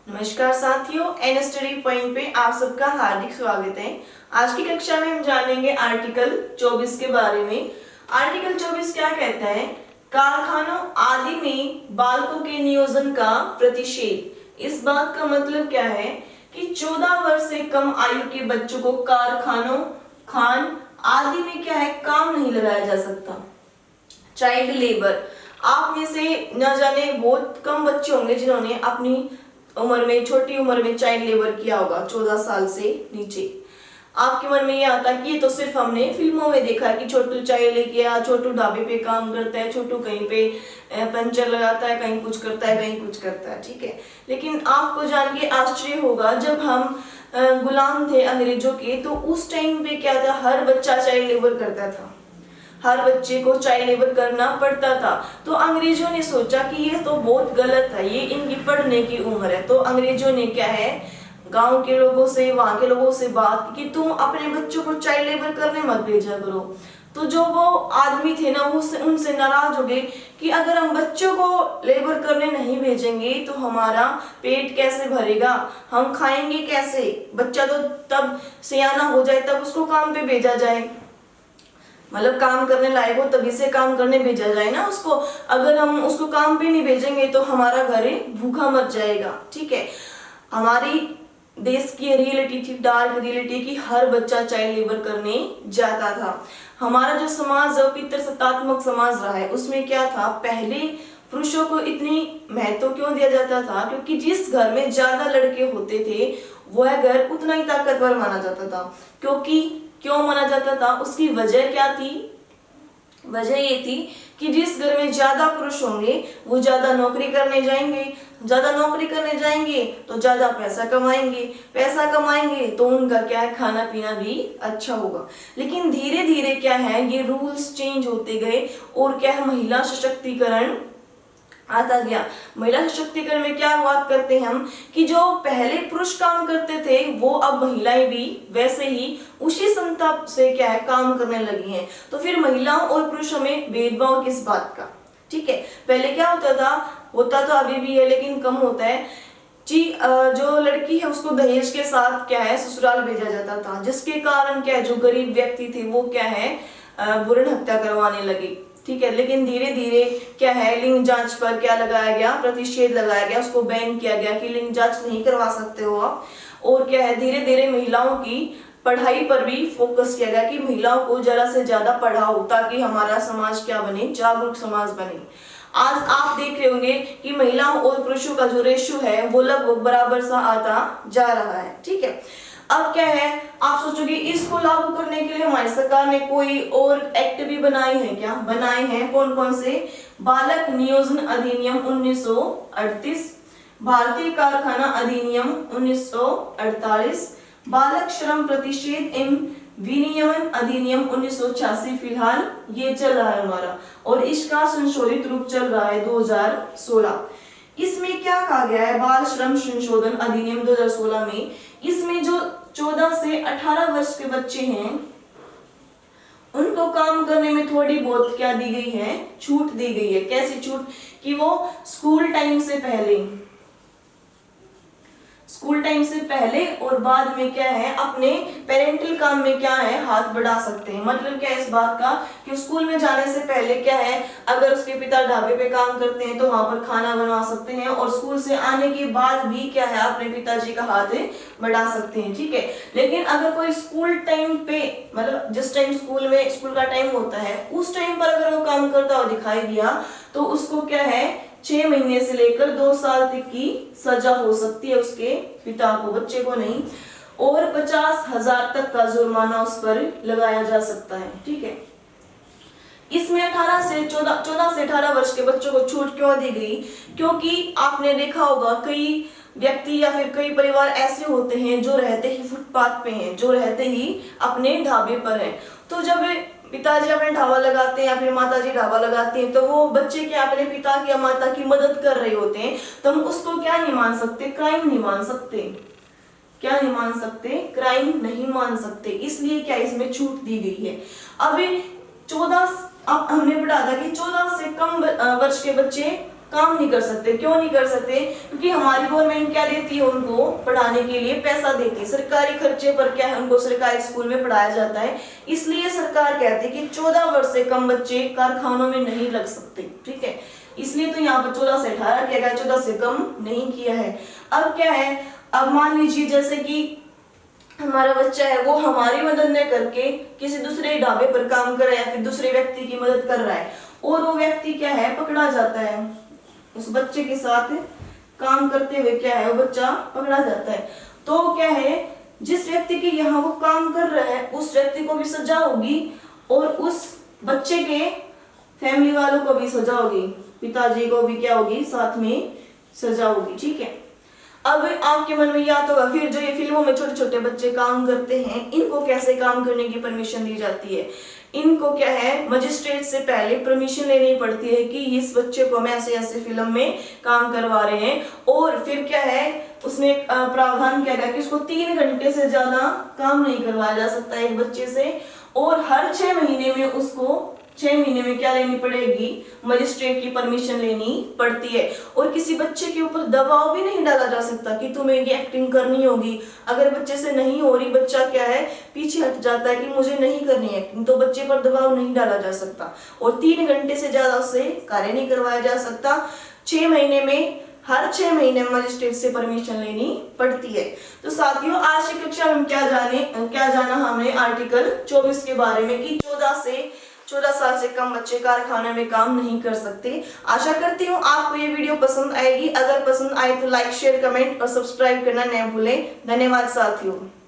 नमस्कार साथियों, N study point पे आप सबका हार्दिक स्वागत है। आज की कक्षा में हम जानेंगे आर्टिकल 24 के बारे में। आर्टिकल 24 क्या कहता है? कारखानों आदि में बालकों के नियोजन का प्रतिषेध। इस बात का मतलब क्या है कि 14 वर्ष से कम आयु के बच्चों को कारखानों, खान आदि में क्या है, काम नहीं लगाया जा सकता। चाइल्ड लेबर, आप में से न जाने बहुत कम बच्चे होंगे जिन्होंने अपनी उम्र में, छोटी उम्र में चाइल्ड लेबर किया होगा, 14 साल से नीचे। आपके मन में ये आता है कि ये तो सिर्फ हमने फिल्मों में देखा है कि छोटू चाय लेके गया, छोटू ढाबे पे काम करता है, छोटू कहीं पे पंचर लगाता है, कहीं कुछ करता है, कहीं कुछ करता है, ठीक है। लेकिन आपको जान के आश्चर्य होगा, जब हम गुलाम थे अंग्रेजों के, तो उस टाइम पे क्या था, हर बच्चा चाइल्ड लेबर करता था, हर बच्चे को चाइल्ड लेबर करना पड़ता था। तो अंग्रेजों ने सोचा कि ये तो बहुत गलत है, ये इनकी पढ़ने की उम्र है। तो अंग्रेजों ने क्या है, गांव के लोगों से, वहां के लोगों से बात की कि तुम अपने बच्चों को चाइल्ड लेबर करने मत भेजा करो। तो जो वो आदमी थे ना, वो उनसे नाराज हो गए कि अगर हम बच्चों को लेबर करने नहीं भेजेंगे तो हमारा पेट कैसे भरेगा, हम खाएंगे कैसे? बच्चा तो तब सियाना हो जाए तब उसको काम पे भेजा जाए, मतलब काम करने लायक हो तभी से काम करने भेजा जाए ना उसको। अगर हम उसको काम पे नहीं भेजेंगे तो हमारा घर भूखा मर जाएगा, ठीक है। हमारी देश की रियलिटी थी, डार्क रियलिटी, की हर बच्चा चाइल्ड लेबर करने जाता था। हमारा जो समाज पितृसत्तात्मक समाज रहा है, उसमें क्या था, पहले पुरुषों को इतनी महत्व क्यों दिया जाता था? क्योंकि जिस घर में ज्यादा लड़के होते थे वह घर उतना ही ताकतवर माना जाता था। क्यों माना जाता था? उसकी वजह क्या थी? वजह ये थी कि जिस घर में ज्यादा पुरुष होंगे वो ज्यादा नौकरी करने जाएंगे, ज्यादा नौकरी करने जाएंगे तो ज्यादा पैसा कमाएंगे, पैसा कमाएंगे तो उनका क्या है, खाना पीना भी अच्छा होगा। लेकिन धीरे धीरे क्या है, ये रूल्स चेंज होते गए और क्या है, महिला सशक्तिकरण आता गया। महिला सशक्तिकरण में क्या बात करते हैं हम कि जो पहले पुरुष काम करते थे वो अब महिलाएं भी वैसे ही उसी क्षमता से क्या है, काम करने लगी हैं। तो फिर महिलाओं और पुरुषों में भेदभाव किस बात का? ठीक है, पहले क्या होता तो अभी भी है लेकिन कम होता है जी। जो लड़की है उसको दहेज के साथ क्या है, ससुराल भेजा जाता था, जिसके कारण क्या है, जो गरीब व्यक्ति थे वो क्या है, भ्रूण हत्या करवाने लगे, ठीक है। लेकिन धीरे धीरे क्या है, लिंग जांच पर क्या लगाया गया, प्रतिषेध लगाया गया, उसको बैन किया गया कि लिंग जांच नहीं करवा सकते हो आप। और क्या है, धीरे धीरे महिलाओं की पढ़ाई पर भी फोकस किया गया कि महिलाओं को ज्यादा से ज्यादा पढ़ाओ ताकि हमारा समाज क्या बने, जागरूक समाज बने। आज आप देख रहे होंगे कि महिलाओं और पुरुषों का जो रेशियो है वो लगभग बराबर सा आता जा रहा है, ठीक है। अब क्या है, आप सोचोगे इसको लागू करने के लिए हमारी सरकार ने कोई और एक्ट भी बनाई है क्या? बनाए हैं। कौन कौन से? बालक नियोजन अधिनियम 1938, भारतीय कारखाना अधिनियम 1948, बालक श्रम प्रतिषेध एवं विनियमन अधिनियम 1986 फिलहाल ये चल रहा है हमारा, और इसका संशोधित रूप चल रहा है 2016। इसमें क्या कहा गया है, बाल श्रम संशोधन अधिनियम 2016 में, इसमें जो 14 से 18 वर्ष के बच्चे हैं उनको काम करने में थोड़ी बहुत क्या दी गई है, छूट दी गई है। कैसी छूट? कि वो स्कूल टाइम से पहले और बाद में क्या है, अपने पेरेंटल काम में क्या है, हाथ बढ़ा सकते हैं। मतलब क्या है इस बात का कि स्कूल में जाने से पहले क्या है, अगर उसके पिता ढाबे पे काम करते हैं तो वहां पर खाना बनवा सकते हैं, और स्कूल से आने के बाद भी क्या है, अपने पिताजी का हाथ बढ़ा सकते हैं, ठीक है। लेकिन अगर कोई स्कूल टाइम पे, मतलब जिस टाइम स्कूल का टाइम होता है उस टाइम पर अगर वो काम करता हुआ दिखाई दिया तो उसको क्या है, 6 महीने से लेकर 2 साल तक की सजा हो सकती है उसके पिता को, बच्चे को नहीं, और 50,000 तक का जुर्माना उस पर लगाया जा सकता है, ठीक है। इसमें 14 से 18 वर्ष के बच्चों को छूट क्यों दी गई? क्योंकि आपने देखा होगा कई व्यक्ति या फिर कई परिवार ऐसे होते हैं जो रहते ही फुटपाथ पे हैं, जो रहते ही अपने ढाबे पर हैं। तो जब पिताजी अपने ढाबा लगाते हैं या फिर माताजी ढाबा लगाते हैं तो वो बच्चे क्या अपने पिता की या माता की मदद कर रहे होते हैं, तो हम उसको क्या नहीं मान सकते, क्राइम नहीं मान सकते। क्या नहीं मान सकते? क्राइम नहीं मान सकते। इसलिए क्या इसमें छूट दी गई है। अभी 14, अब हमने पढ़ा था कि 14 से कम वर्ष के बच्चे काम नहीं कर सकते। क्यों नहीं कर सकते? क्योंकि हमारी गवर्नमेंट क्या देती है, उनको पढ़ाने के लिए पैसा देती है, सरकारी खर्चे पर क्या है, उनको सरकारी स्कूल में पढ़ाया जाता है। इसलिए सरकार कहती है कि 14 वर्ष से कम बच्चे कारखानों में नहीं लग सकते, ठीक है। इसलिए तो यहाँ पर 14 से 18 किया गया, 14 से कम नहीं किया है। अब क्या है, अब मान लीजिए जैसे कि हमारा बच्चा है वो हमारी मदद न करके किसी दूसरे ढाबे पर काम कर रहा है या फिर दूसरे व्यक्ति की मदद कर रहा है, और वो व्यक्ति क्या है, पकड़ा जाता है, उस बच्चे के साथ काम करते हुए क्या है, वो बच्चा पकड़ा जाता है, तो क्या है, जिस व्यक्ति के यहाँ वो काम कर रहा है उस व्यक्ति को भी सजा होगी और उस बच्चे के फैमिली वालों को भी सजा होगी, पिताजी को भी क्या होगी, साथ में सजा होगी, ठीक है। अब आपके मन में याद होगा, फिर जो ये फिल्मों में छोटे छोटे बच्चे काम करते हैं, इनको कैसे काम करने की परमिशन दी जाती है? इनको क्या है, मजिस्ट्रेट से पहले परमिशन लेनी पड़ती है कि इस बच्चे को हम ऐसे ऐसे फिल्म में काम करवा रहे हैं, और फिर क्या है, उसमें प्रावधान क्या है कि उसको 3 घंटे से ज्यादा काम नहीं करवाया जा सकता एक बच्चे से, और हर 6 महीने में उसको 6 महीने में क्या लेनी पड़ेगी, मजिस्ट्रेट की परमिशन लेनी पड़ती है। और किसी बच्चे के ऊपर दबाव भी नहीं डाला जा सकता कि तुम्हें ये एक्टिंग करनी होगी। अगर बच्चे से नहीं हो रही, बच्चा क्या है, पीछे हट जाता है कि मुझे नहीं करनी एक्टिंग, तो बच्चे पर दबाव नहीं डाला जा सकता, और 3 घंटे से ज्यादा उससे कार्य नहीं करवाया जा सकता। 6 महीने में, हर 6 महीने में मजिस्ट्रेट से परमिशन लेनी पड़ती है। तो साथियों, आज की कक्षा में क्या जाना हमने आर्टिकल 24 के बारे में कि 14 साल से कम बच्चे कारखाने में काम नहीं कर सकते। आशा करती हूँ आपको ये वीडियो पसंद आएगी। अगर पसंद आए तो लाइक, शेयर, कमेंट और सब्सक्राइब करना न भूलें। धन्यवाद साथियों।